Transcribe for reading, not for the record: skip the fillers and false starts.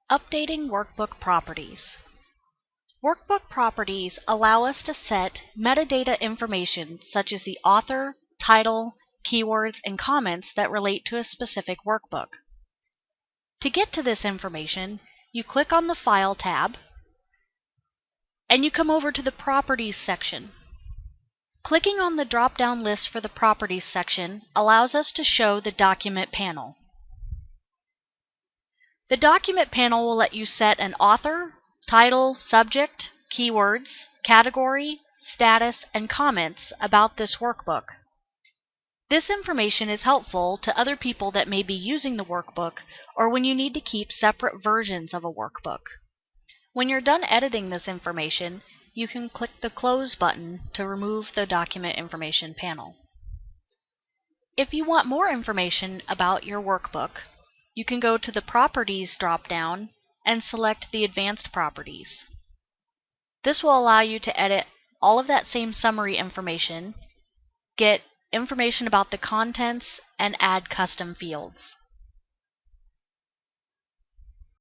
Updating workbook properties. Workbook properties allow us to set metadata information such as the author, title, keywords, and comments that relate to a specific workbook. To get to this information, you click on the File tab and you come over to the Properties section. Clicking on the drop-down list for the Properties section allows us to show the Document panel. The Document panel will let you set an author, title, subject, keywords, category, status, and comments about this workbook. This information is helpful to other people that may be using the workbook or when you need to keep separate versions of a workbook. When you're done editing this information, you can click the Close button to remove the Document Information panel. If you want more information about your workbook, you can go to the Properties drop-down and select the Advanced Properties. This will allow you to edit all of that same summary information, get information about the contents, and add custom fields.